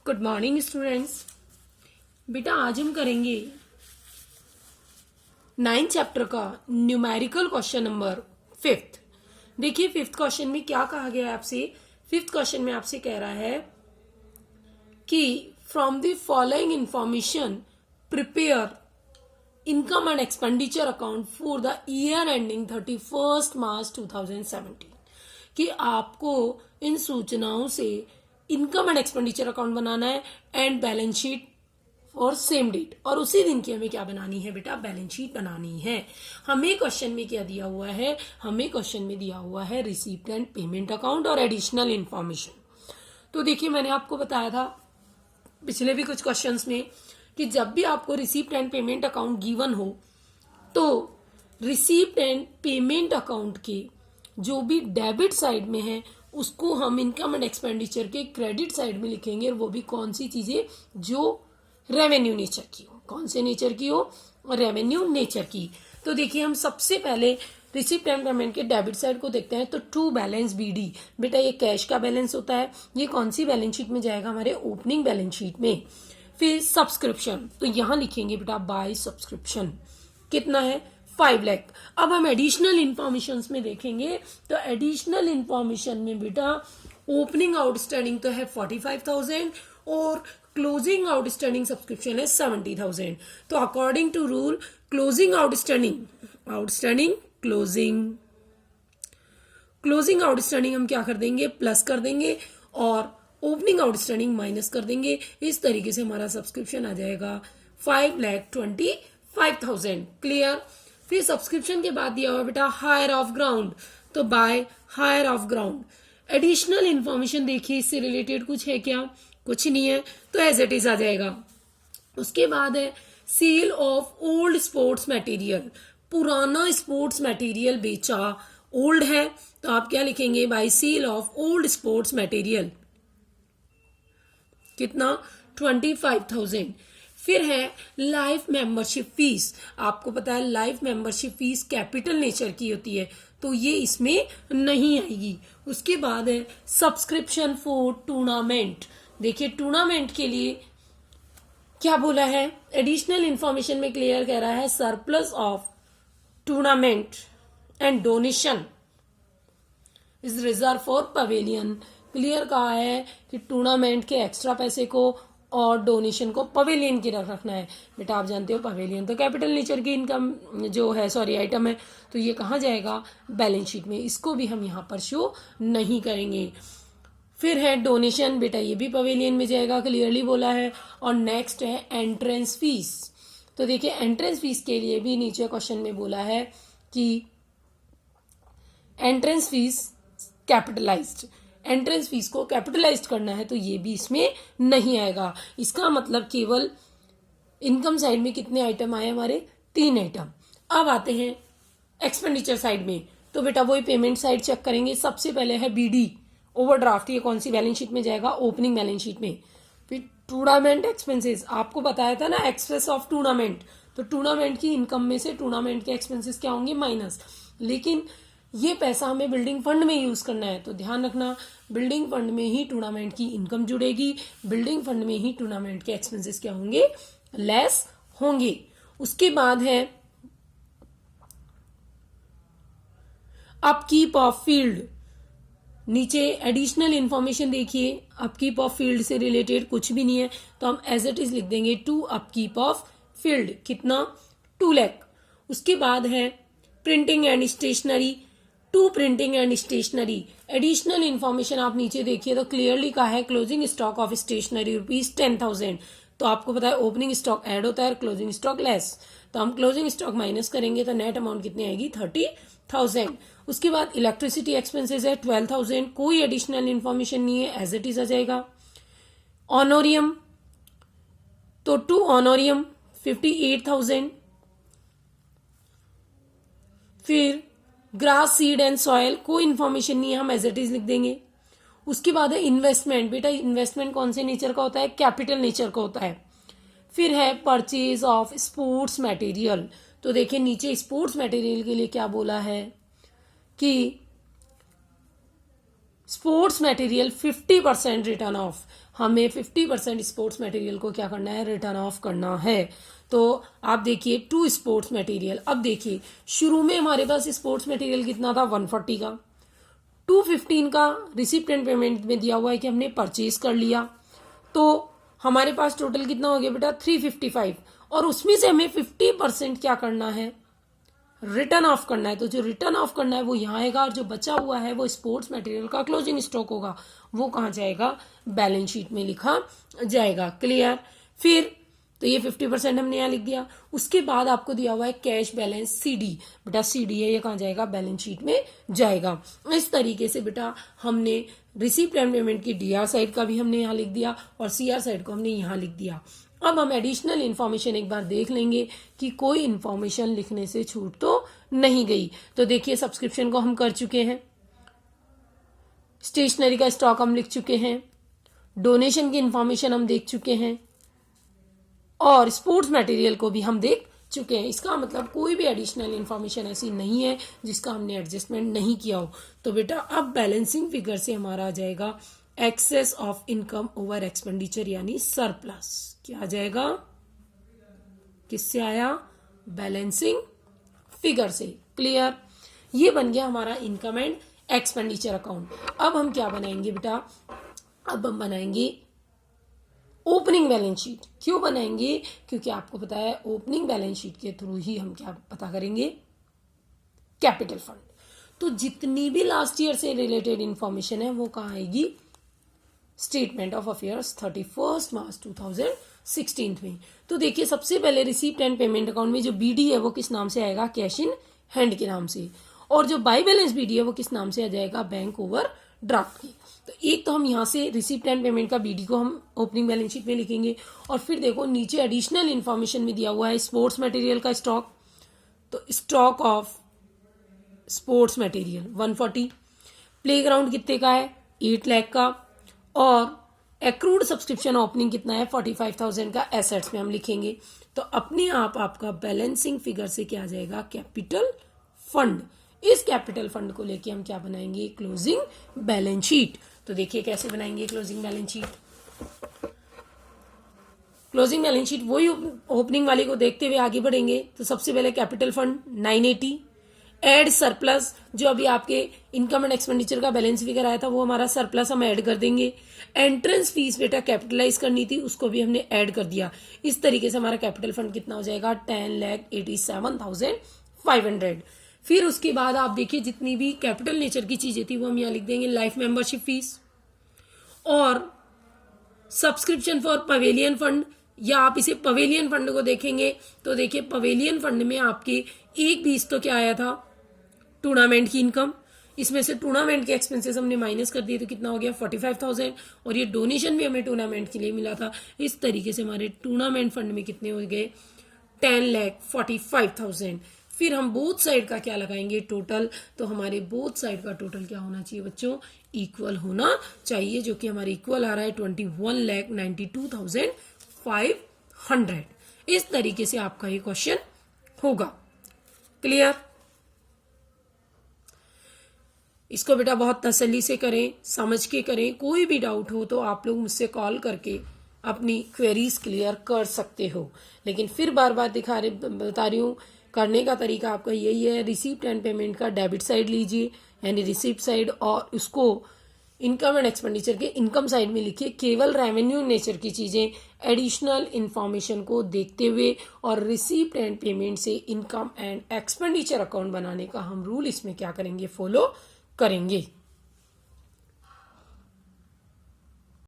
Good morning students. बेटा आज हम करेंगे 9th चैप्टर का न्यूमेरिकल क्वेश्चन नंबर 5th। देखिए 5th क्वेश्चन में क्या कहा गया है आपसे। 5th क्वेश्चन में आपसे कह रहा है कि from the following information prepare income and expenditure account for the year ending 31 मार्च 2017। कि आपको इन सूचनाओं से इनकम एंड एक्सपेंडिचर अकाउंट बनाना है एंड बैलेंस शीट और सेम डेट, और उसी दिन की हमें क्या बनानी है बेटा, बैलेंस शीट बनानी है। हमें क्वेश्चन में क्या दिया हुआ है, हमें क्वेश्चन में दिया हुआ है रिसीप्ट एंड पेमेंट अकाउंट और एडिशनल इंफॉर्मेशन। तो देखिए मैंने आपको बताया था पिछले भी कुछ क्वेश्चंस में कि जब भी आपको receipt and payment account given हो तो रिसीप्ट एंड पेमेंट अकाउंट के जो भी डेबिट साइड में है उसको हम इनकम एंड एक्सपेंडिचर के क्रेडिट साइड में लिखेंगे, और वो भी कौन सी चीजें, जो रेवेन्यू नेचर की हो। कौन से नेचर की हो, रेवेन्यू नेचर की। तो देखिए हम सबसे पहले रिसीप्ट एंड पेमेंट के डेबिट साइड को देखते हैं। तो टू बैलेंस बीडी, बेटा ये कैश का बैलेंस होता है, ये कौन सी बैलेंस शीट में जाएगा, हमारे ओपनिंग बैलेंस शीट में। फिर सब्सक्रिप्शन, तो यहां लिखेंगे बेटा बाय सब्सक्रिप्शन, कितना है 5 लाख। अब हम एडिशनल इंफॉर्मेशन में देखेंगे तो एडिशनल इंफॉर्मेशन में बेटा ओपनिंग आउटस्टैंडिंग तो है 45,000 और क्लोजिंग आउटस्टैंडिंग सब्सक्रिप्शन है 70,000। तो according to rule closing outstanding closing outstanding हम क्या कर देंगे, प्लस कर देंगे, और ओपनिंग आउटस्टैंडिंग माइनस कर देंगे। इस तरीके से हमारा सब्सक्रिप्शन आ जाएगा 5,25,000। क्लियर। फिर सब्सक्रिप्शन के बाद दिया हुआ बेटा हायर ऑफ ग्राउंड, तो by hire of ground. Additional information देखिए इससे रिलेटेड कुछ है क्या, कुछ नहीं है, तो एज इट इज आ जाएगा। उसके बाद है sale of old sports material, पुराना स्पोर्ट्स मटेरियल बेचा, ओल्ड है तो आप क्या लिखेंगे, by sale of old sports material, कितना 25,000। फिर है लाइफ मेंबरशिप फीस, आपको पता है life membership fees capital nature की होती है तो ये इसमें नहीं आएगी। उसके बाद है सब्सक्रिप्शन फॉर टूर्नामेंट, देखिए टूर्नामेंट के लिए क्या बोला है, एडिशनल इंफॉर्मेशन में क्लियर कह रहा है surplus of tournament and donation is reserve for pavilion. Clear कहा है कि टूर्नामेंट के एक्स्ट्रा पैसे को और डोनेशन को पवेलियन की रखना है। बेटा आप जानते हो पवेलियन तो कैपिटल नेचर की इनकम जो है आइटम है, तो ये कहाँ जाएगा, बैलेंस शीट में। इसको भी हम यहाँ पर शो नहीं करेंगे। फिर है डोनेशन, बेटा ये भी पवेलियन में जाएगा, क्लियरली बोला है। और नेक्स्ट है एंट्रेंस फीस, तो देखिए एंट्रेंस फीस के लिए भी नीचे क्वेश्चन में बोला है कि entrance fees capitalised, entrance fees को कैपिटलाइज्ड करना है तो ये भी इसमें नहीं आएगा। इसका मतलब केवल इनकम साइड में कितने आइटम आए हमारे, 3 आइटम। अब आते हैं एक्सपेंडिचर साइड में, तो बेटा वही पेमेंट साइड चेक करेंगे। सबसे पहले है बीडी ओवरड्राफ्ट, ये कौन सी बैलेंस शीट में जाएगा, ओपनिंग बैलेंस शीट में। फिर टूर्नामेंट एक्सपेंसेस, आपको बताया था ना एक्सेस ऑफ टूर्नामेंट, तो टूर्नामेंट की इनकम में से टूर्नामेंट के एक्सपेंसेस क्या होंगे, माइनस। लेकिन ये पैसा हमें बिल्डिंग फंड में यूज करना है तो ध्यान रखना बिल्डिंग फंड में ही टूर्नामेंट की इनकम जुड़ेगी, बिल्डिंग फंड में ही टूर्नामेंट के एक्सपेंसेस क्या होंगे, लेस होंगे। उसके बाद है अपकीप ऑफ फील्ड, नीचे एडिशनल इंफॉर्मेशन देखिए, अपकीप ऑफ फील्ड से रिलेटेड कुछ भी नहीं है तो हम एज इट इज लिख देंगे टू अपकीप ऑफ फील्ड, कितना 2 लाख। उसके बाद है printing and stationery, to printing and stationery. Additional information आप नीचे देखिए तो क्लियरली कहा है क्लोजिंग स्टॉक ऑफ स्टेशनरी ₹10,000, तो आपको पता है ओपनिंग स्टॉक ऐड होता है और क्लोजिंग स्टॉक लेस, तो हम क्लोजिंग स्टॉक माइनस करेंगे तो नेट अमाउंट कितनी आएगी 30,000। उसके बाद इलेक्ट्रिसिटी एक्सपेंसेस है 12,000, कोई एडिशनल इंफॉर्मेशन नहीं है, एज इट इज आ जाएगा। ऑनोरियम, तो टू ऑनोरियम 58,000। फिर ग्रास सीड एंड सॉयल, कोई इंफॉर्मेशन नहीं है, हम एज इट इज लिख देंगे। उसके बाद है इन्वेस्टमेंट, बेटा इन्वेस्टमेंट कौन से नेचर का होता है, कैपिटल नेचर का होता है। फिर है परचेज ऑफ स्पोर्ट्स मटेरियल, तो देखिए नीचे स्पोर्ट्स मटेरियल के लिए क्या बोला है कि स्पोर्ट्स मटेरियल 50% रिटर्न ऑफ, हमें 50% स्पोर्ट्स मटेरियल को क्या करना है, रिटर्न ऑफ करना है। तो आप देखिए टू स्पोर्ट्स मटेरियल, अब देखिए शुरू में हमारे पास स्पोर्ट्स मटेरियल कितना था 140 का, 215 का रिसिप्ट एंड पेमेंट में दिया हुआ है कि हमने परचेज कर लिया, तो हमारे पास टोटल कितना हो गया बेटा 355, और उसमें से हमें 50% क्या करना है, रिटर्न ऑफ करना है। तो जो रिटर्न ऑफ करना है वो यहाँ आएगा, और जो बचा हुआ है वो स्पोर्ट्स मटेरियल का क्लोजिंग स्टॉक होगा, वो कहाँ जाएगा, बैलेंस शीट में लिखा जाएगा। क्लियर। फिर तो ये 50% हमने यहाँ लिख दिया। उसके बाद आपको दिया हुआ है कैश बैलेंस सीडी, बेटा सीडी है, ये कहाँ जाएगा, बैलेंस शीट में जाएगा। इस तरीके से बेटा हमने रिसीप्ट एंड पेमेंट की डीआर साइड का भी हमने यहाँ लिख दिया और सीआर साइड को हमने यहाँ लिख दिया। अब हम एडिशनल इन्फॉर्मेशन एक बार देख लेंगे कि कोई इन्फॉर्मेशन लिखने से छूट तो नहीं गई। तो देखिए सब्सक्रिप्शन को हम कर चुके हैं, स्टेशनरी का स्टॉक हम लिख चुके हैं, डोनेशन की इन्फॉर्मेशन हम देख चुके हैं, और स्पोर्ट्स मटेरियल को भी हम देख चुके हैं। इसका मतलब कोई भी एडिशनल इन्फॉर्मेशन ऐसी नहीं है जिसका हमने एडजस्टमेंट नहीं किया हो। तो बेटा अब बैलेंसिंग फिगर से हमारा आ जाएगा excess of income over expenditure, यानी सरप्लस। क्या आ जाएगा, किससे आया, बैलेंसिंग फिगर से। क्लियर। ये बन गया हमारा इनकम एंड एक्सपेंडिचर अकाउंट। अब हम क्या बनाएंगे बेटा, अब हम बनाएंगे ओपनिंग बैलेंस शीट। क्यों बनाएंगे, क्योंकि आपको पता है ओपनिंग बैलेंस शीट के थ्रू ही हम क्या पता करेंगे, कैपिटल फंड। तो जितनी भी लास्ट ईयर से रिलेटेड इंफॉर्मेशन है वो कहाँ आएगी, स्टेटमेंट ऑफ अफेयर्स 31 मार्च 2016 में। तो देखिए सबसे पहले रिसीप्ट एंड पेमेंट अकाउंट में जो बीडी है वो किस नाम से आएगा, कैश इन हैंड के नाम से, और जो बाई बैलेंस बीडी है वो किस नाम से आ जाएगा, बैंक ओवर ड्राफ्ट की। तो एक तो हम यहाँ से रिसीप्ट एंड पेमेंट का बीडी को हम ओपनिंग बैलेंस शीट में लिखेंगे, और फिर देखो नीचे एडिशनल इन्फॉर्मेशन में दिया हुआ है स्पोर्ट्स मटेरियल का स्टॉक, तो stock of sports material 140, playground कितने का है 8 लाख का, और एक्रूड सब्सक्रिप्शन ओपनिंग कितना है 45,000 का, एसेट्स में हम लिखेंगे। तो अपने आप आपका बैलेंसिंग फिगर से क्या आ जाएगा, कैपिटल फंड। इस कैपिटल फंड को लेके हम क्या बनाएंगे, क्लोजिंग बैलेंस शीट। तो देखिए कैसे बनाएंगे closing balance sheet. Closing balance sheet वही ओपनिंग वाली को देखते हुए आगे बढ़ेंगे। तो सबसे पहले कैपिटल फंड 980, एड सरप्लस, जो अभी आपके इनकम एंड एक्सपेंडिचर का बैलेंस फिगर आया था वो हमारा सरप्लस हम ऐड कर देंगे। एंट्रेंस फीस बेटा कैपिटलाइज करनी थी, उसको भी हमने ऐड कर दिया। इस तरीके से हमारा कैपिटल फंड कितना हो जाएगा, 10,87,500। फिर उसके बाद आप देखिए जितनी भी कैपिटल नेचर की चीजें थी वो हम यहाँ लिख देंगे, लाइफ मेंबरशिप फीस और सब्सक्रिप्शन फॉर पवेलियन फंड, या आप इसे पवेलियन फंड को देखेंगे तो देखिए पवेलियन फंड में आपके एक भी तो क्या आया था, टूर्नामेंट की इनकम, इसमें से टूर्नामेंट के एक्सपेंसेस हमने माइनस कर दिए तो कितना हो गया 45,000, और ये डोनेशन भी हमें टूर्नामेंट के लिए मिला था। इस तरीके से हमारे टूर्नामेंट फंड में कितने हो गए 10,45,000। फिर हम बोथ साइड का क्या लगाएंगे टोटल, तो हमारे बोथ साइड का टोटल क्या होना चाहिए बच्चों, इक्वल होना चाहिए, जो कि हमारे इक्वल आ रहा है 21,92,500। इस तरीके से आपका ये क्वेश्चन होगा। क्लियर। इसको बेटा बहुत तसल्ली से करें, समझ के करें। कोई भी डाउट हो तो आप लोग मुझसे कॉल करके अपनी क्वेरीज क्लियर कर सकते हो। लेकिन फिर बार बार बता रही हूँ, करने का तरीका आपका यही है, रिसीप्ट एंड पेमेंट का डेबिट साइड लीजिए यानी रिसीप्ट साइड, और उसको इनकम एंड एक्सपेंडिचर के इनकम साइड में लिखिए। केवल रेवेन्यू नेचर की चीजें एडिशनल इंफॉर्मेशन को देखते हुए और रिसीप्ट एंड पेमेंट से इनकम एंड एक्सपेंडिचर अकाउंट बनाने का हम रूल इसमें क्या करेंगे, फॉलो करेंगे।